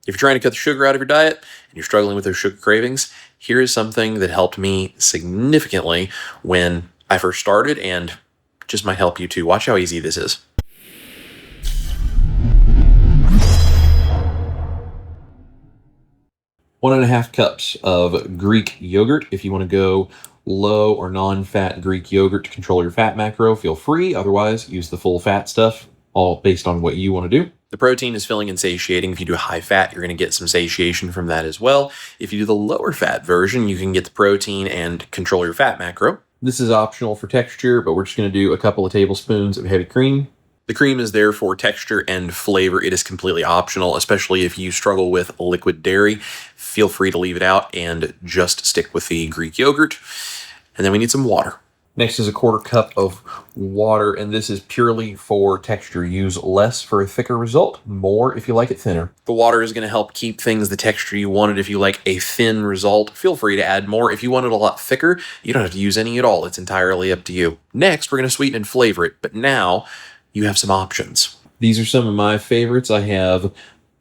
If you're trying to cut the sugar out of your diet and you're struggling with those sugar cravings, here is something that helped me significantly when I first started and just might help you too. Watch how easy this is. One and a half cups of Greek yogurt. If you want to go low or non-fat Greek yogurt to control your fat macro, feel free. Otherwise, use the full fat stuff, all based on what you want to do. The protein is filling and satiating. If you do high fat, you're going to get some satiation from that as well. If you do the lower fat version, you can get the protein and control your fat macro. This is optional for texture, but we're just going to do a couple of tablespoons of heavy cream. The cream is there for texture and flavor. It is completely optional, especially if you struggle with liquid dairy. Feel free to leave it out and just stick with the Greek yogurt. And then we need some water. Next is a quarter cup of water, and this is purely for texture. Use less for a thicker result, more if you like it thinner. The water is going to help keep things the texture you wanted. If you like a thin result, feel free to add more. If you want it a lot thicker, you don't have to use any at all. It's entirely up to you. Next, we're going to sweeten and flavor it, but now you have some options. These are some of my favorites. I have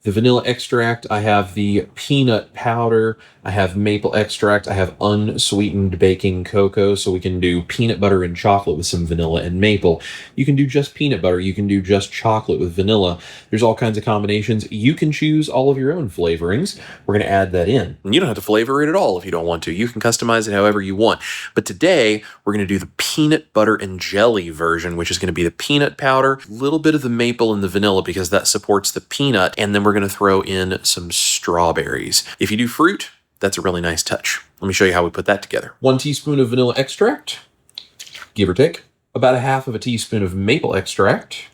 the vanilla extract, I have the peanut powder, I have maple extract, I have unsweetened baking cocoa, so we can do peanut butter and chocolate with some vanilla and maple. You can do just peanut butter, you can do just chocolate with vanilla. There's all kinds of combinations. You can choose all of your own flavorings. We're going to add that in. And you don't have to flavor it at all if you don't want to. You can customize it however you want. But today, we're going to do the peanut butter and jelly version, which is going to be the peanut powder, a little bit of the maple and the vanilla because that supports the peanut, and then we're going to throw in some strawberries. If you do fruit, that's a really nice touch. Let me show you how we put that together. 1 teaspoon of vanilla extract, give or take. About a half of a teaspoon of maple extract.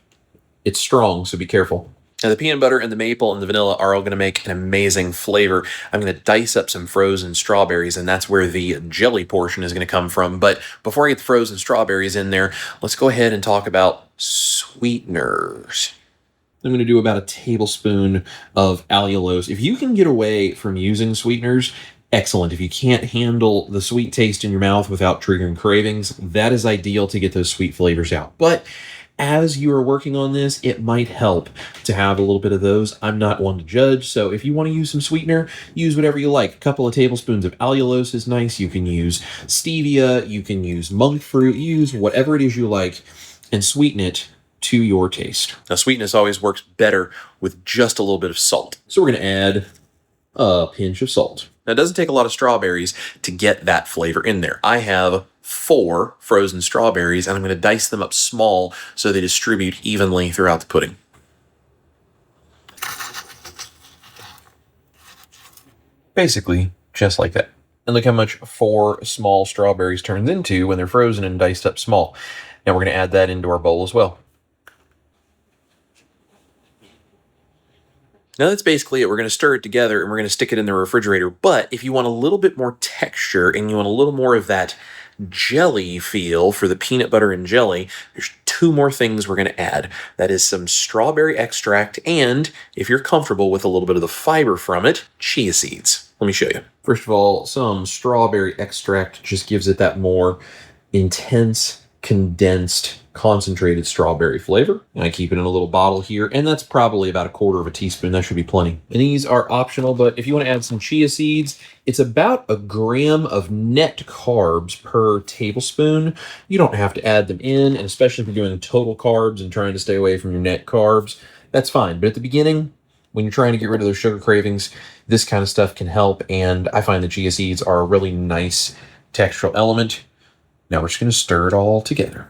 It's strong, so be careful. Now the peanut butter and the maple and the vanilla are all going to make an amazing flavor. I'm going to dice up some frozen strawberries, and that's where the jelly portion is going to come from. But before I get the frozen strawberries in there, let's go ahead and talk about sweeteners. I'm going to do about a tablespoon of allulose. If you can get away from using sweeteners, excellent. If you can't handle the sweet taste in your mouth without triggering cravings, that is ideal to get those sweet flavors out. But as you are working on this, it might help to have a little bit of those. I'm not one to judge, so if you want to use some sweetener, use whatever you like. A couple of tablespoons of allulose is nice. You can use stevia, you can use monk fruit, use whatever it is you like, and sweeten it to your taste. Now, sweetness always works better with just a little bit of salt. So we're going to add a pinch of salt. Now, it doesn't take a lot of strawberries to get that flavor in there. I have 4 frozen strawberries, and I'm going to dice them up small so they distribute evenly throughout the pudding. Basically, just like that. And look how much 4 small strawberries turns into when they're frozen and diced up small. Now we're going to add that into our bowl as well. Now that's basically it. We're going to stir it together and we're going to stick it in the refrigerator. But if you want a little bit more texture and you want a little more of that jelly feel for the peanut butter and jelly, there's 2 more things we're going to add. That is some strawberry extract and, if you're comfortable with a little bit of the fiber from it, chia seeds. Let me show you. First of all, some strawberry extract just gives it that more intense, condensed, concentrated strawberry flavor. And I keep it in a little bottle here, and that's probably about a quarter of a teaspoon. That should be plenty. And these are optional, but if you want to add some chia seeds, it's about a gram of net carbs per tablespoon. You don't have to add them in, and especially if you're doing the total carbs and trying to stay away from your net carbs, that's fine. But at the beginning, when you're trying to get rid of those sugar cravings, this kind of stuff can help, and I find the chia seeds are a really nice textural element. Now we're just going to stir it all together.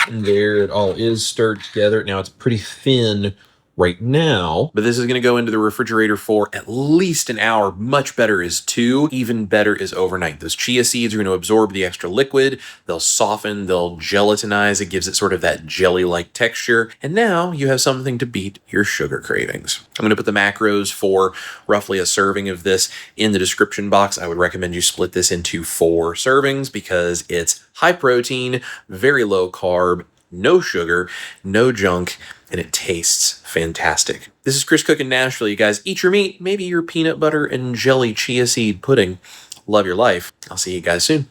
And there it all is stirred together. Now it's pretty thin right now, but this is going to go into the refrigerator for at least an hour. Much better is 2. Even better is overnight. Those chia seeds are going to absorb the extra liquid. They'll soften, they'll gelatinize. It gives it sort of that jelly-like texture. And now you have something to beat your sugar cravings. I'm going to put the macros for roughly a serving of this in the description box. I would recommend you split this into 4 servings because it's high protein, very low carb, no sugar, no junk, and it tastes fantastic. This is Chris cooking Nashville, you guys. Eat your meat, maybe your peanut butter and jelly chia seed pudding. Love your life. I'll see you guys soon.